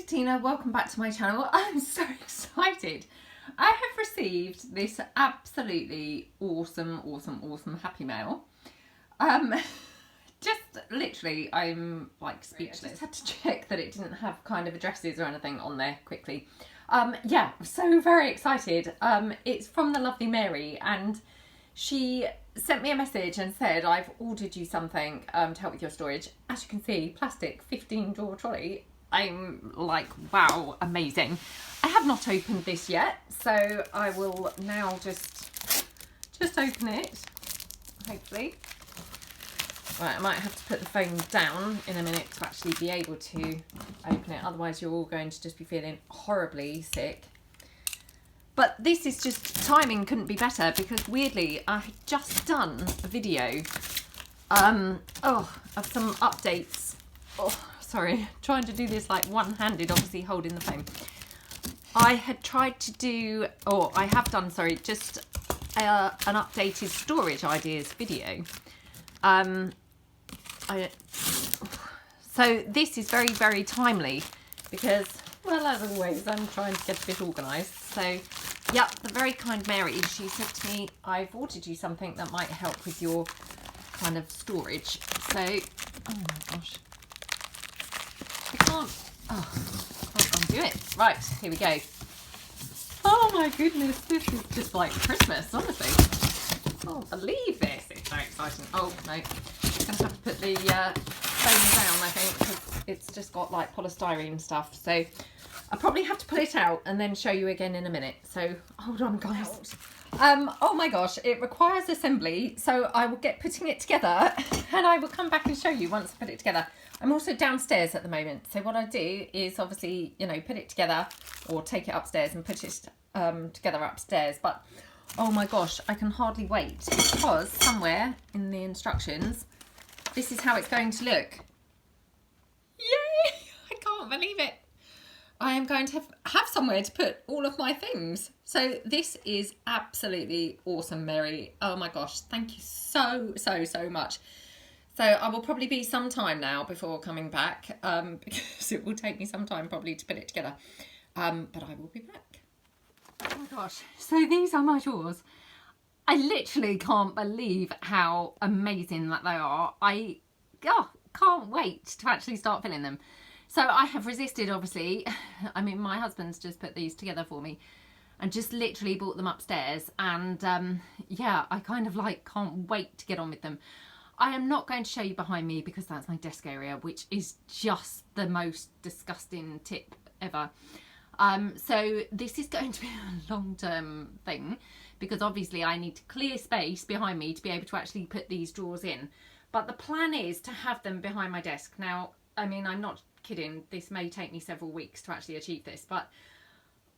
Tina, welcome back to my channel. I'm so excited. I have received this absolutely awesome happy mail. Just literally, I'm like speechless. I just had to check that it didn't have kind of addresses or anything on there quickly. Yeah, so very excited. It's from the lovely Mary, and she sent me a message and said, I've ordered you something to help with your storage. As you can see, plastic 15 drawer trolley. I'm like, wow, amazing. I have not opened this yet, so I will now just open it, hopefully. Right, I might have to put the phone down in a minute to actually be able to open it, otherwise you're all going to just be feeling horribly sick. But this is just, timing couldn't be better, because weirdly I had just done a video of some updates. Sorry, trying to do this like one-handed, obviously holding the phone. I had tried to do, or I have done, sorry, just an updated storage ideas video. So this is very, very timely because, well, as always, I'm trying to get a bit organised. So, yeah, the very kind Mary, she said to me, I've ordered you something that might help with your kind of storage. So, oh my gosh. I can't undo it. Right, here we go. Oh my goodness, this is just like Christmas, honestly. I can't believe this. It's so exciting. Oh, no. I'm going to have to put the phone down, I think, because it's just got like polystyrene stuff. So I probably have to pull it out and then show you again in a minute. So hold on, guys. Oh my gosh, it requires assembly. So I will get putting it together and I will come back and show you once I put it together. I'm also downstairs at the moment. So what I do is obviously, you know, put it together or take it upstairs and put it together upstairs. But oh my gosh, I can hardly wait, because somewhere in the instructions, this is how it's going to look. Yay! I can't believe it. I am going to have somewhere to put all of my things. So this is absolutely awesome, Mary. Oh my gosh, thank you so much. So I will probably be some time now before coming back, because it will take me some time probably to put it together. But I will be back. Oh my gosh, so these are my drawers. I literally can't believe how amazing that they are. I can't wait to actually start filling them. So I have resisted, obviously. I mean, my husband's just put these together for me and just literally brought them upstairs. And yeah, I kind of like can't wait to get on with them. I am not going to show you behind me because that's my desk area, which is just the most disgusting tip ever. So this is going to be a long-term thing, because obviously I need to clear space behind me to be able to actually put these drawers in. But the plan is to have them behind my desk. Now, I mean, I'm not kidding. This may take me several weeks to actually achieve this, but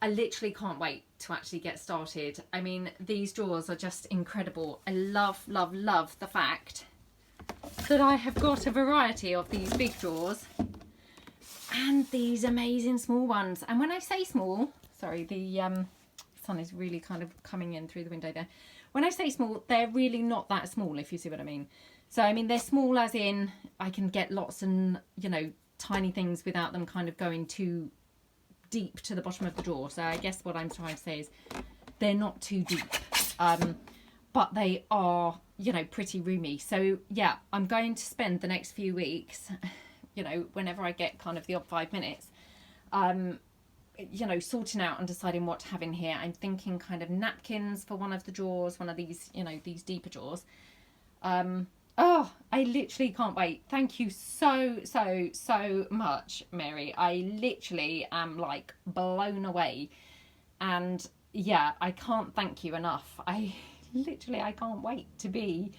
I literally can't wait to actually get started. I mean, these drawers are just incredible. I love the fact that I have got a variety of these big drawers and these amazing small ones. And when I say small, sorry, the sun is really kind of coming in through the window there. When I say small, they're really not that small, if you see what I mean. So, I mean, they're small as in I can get lots and, you know, tiny things without them kind of going too deep to the bottom of the drawer. So I guess what I'm trying to say is they're not too deep, but they are, you know, pretty roomy. So yeah, I'm going to spend the next few weeks, you know, whenever I get kind of the odd 5 minutes, you know, sorting out and deciding what to have in here. I'm thinking kind of napkins for one of the drawers, one of these, you know, these deeper drawers. Oh, I literally can't wait. Thank you so much, Mary. I literally am like blown away. And yeah, I can't thank you enough. I can't wait to be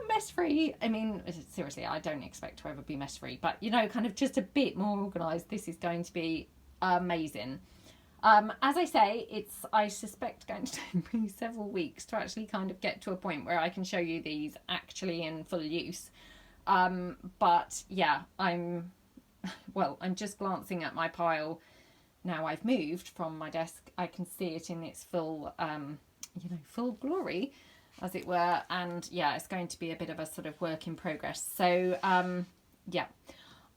mess free. I mean, seriously, I don't expect to ever be mess free, but you know, kind of just a bit more organised. This is going to be amazing. As I say, I suspect going to take me several weeks to actually kind of get to a point where I can show you these actually in full use. But yeah, I'm just glancing at my pile now. I've moved from my desk. I can see it in its full, you know, full glory, as it were. And yeah, it's going to be a bit of a sort of work in progress. So yeah,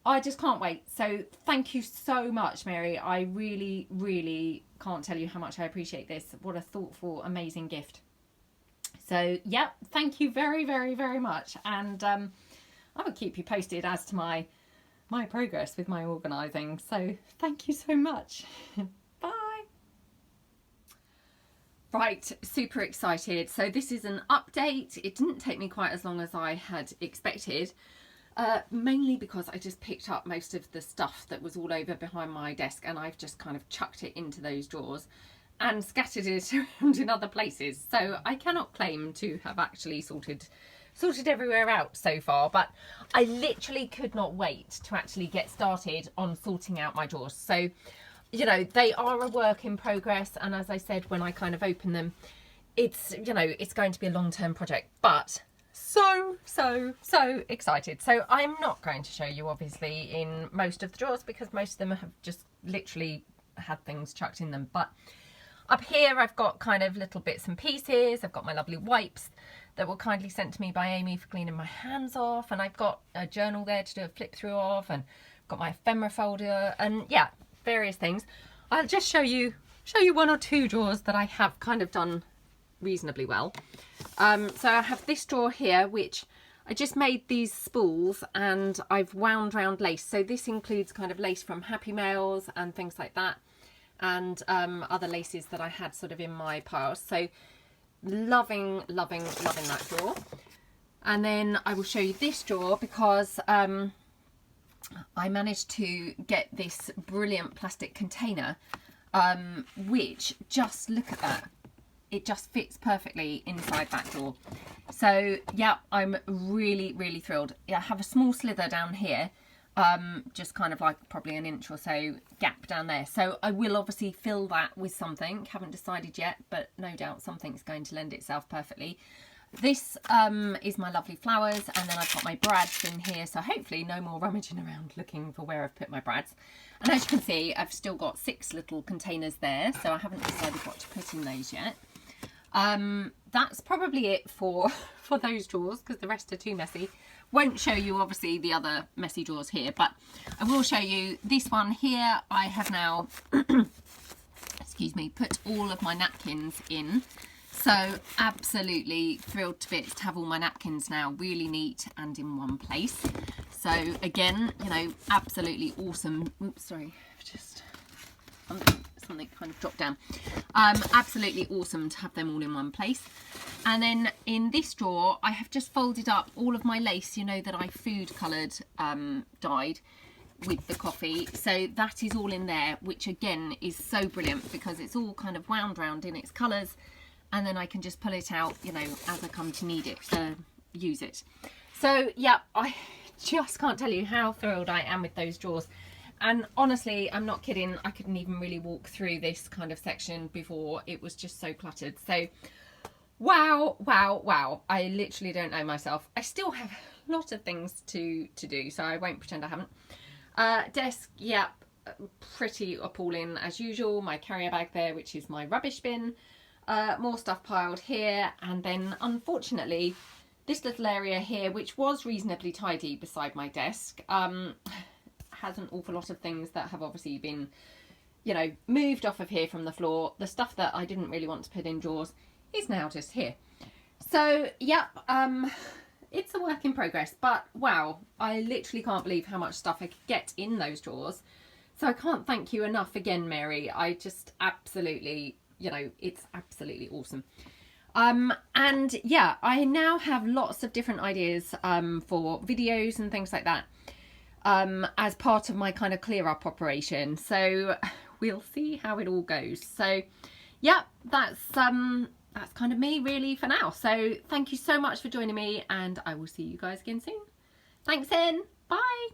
I just can't wait. So thank you so much, Mary. I really, really can't tell you how much I appreciate this. What a thoughtful, amazing gift. So yeah, thank you very, very, very much. And I will keep you posted as to my progress with my organising. So thank you so much. Bye. Right, super excited. So this is an update. It didn't take me quite as long as I had expected. Mainly because I just picked up most of the stuff that was all over behind my desk, and I've just kind of chucked it into those drawers and scattered it around in other places. So I cannot claim to have actually sorted everywhere out so far, but I literally could not wait to actually get started on sorting out my drawers. So, you know, they are a work in progress, and as I said when I kind of open them, it's, you know, it's going to be a long-term project, but so excited. So I'm not going to show you obviously in most of the drawers because most of them have just literally had things chucked in them, but up here I've got kind of little bits and pieces. I've got my lovely wipes that were kindly sent to me by Amy for cleaning my hands off, and I've got a journal there to do a flip through of, and I've got my ephemera folder, and yeah, various things. I'll just show you one or two drawers that I have kind of done reasonably well. So I have this drawer here, which I just made these spools and I've wound round lace. So this includes kind of lace from Happy Mails and things like that, and other laces that I had sort of in my piles. So loving that drawer. And then I will show you this drawer because I managed to get this brilliant plastic container, which, just look at that, it just fits perfectly inside that drawer. So yeah, I'm really thrilled. Yeah, I have a small slither down here, just kind of like probably an inch or so gap down there. So I will obviously fill that with something. Haven't decided yet, but no doubt something's going to lend itself perfectly. This is my lovely flowers, and then I've got my brads in here, so hopefully no more rummaging around looking for where I've put my brads. And as you can see, I've still got 6 little containers there, so I haven't decided what to put in those yet. That's probably it for those drawers, because the rest are too messy. Won't show you obviously the other messy drawers here, but I will show you this one here. I have now excuse me, put all of my napkins in, so absolutely thrilled to bits to have all my napkins now really neat and in one place. So again, you know, absolutely awesome. Oops, sorry, just something kind of dropped down. Absolutely awesome to have them all in one place. And then in this drawer I have just folded up all of my lace, you know, that I food coloured dyed with the coffee, so that is all in there, which again is so brilliant because it's all kind of wound round in its colours, and then I can just pull it out, you know, as I come to need it, use it. So yeah, I just can't tell you how thrilled I am with those drawers. And honestly, I'm not kidding, I couldn't even really walk through this kind of section before. It was just so cluttered. So wow, I literally don't know myself. I still have a lot of things to do, so I won't pretend I haven't. Desk, yeah, pretty appalling as usual. My carrier bag there, which is my rubbish bin. More stuff piled here, and then unfortunately this little area here, which was reasonably tidy beside my desk, has an awful lot of things that have obviously been, you know, moved off of here from the floor. The stuff that I didn't really want to put in drawers is now just here. So yeah, it's a work in progress, but wow, I literally can't believe how much stuff I could get in those drawers. So I can't thank you enough again, Mary. I just absolutely, you know, it's absolutely awesome. And yeah, I now have lots of different ideas for videos and things like that as part of my kind of clear up operation. So we'll see how it all goes. So yeah, that's kind of me really for now. So thank you so much for joining me, and I will see you guys again soon. Thanks then. Bye.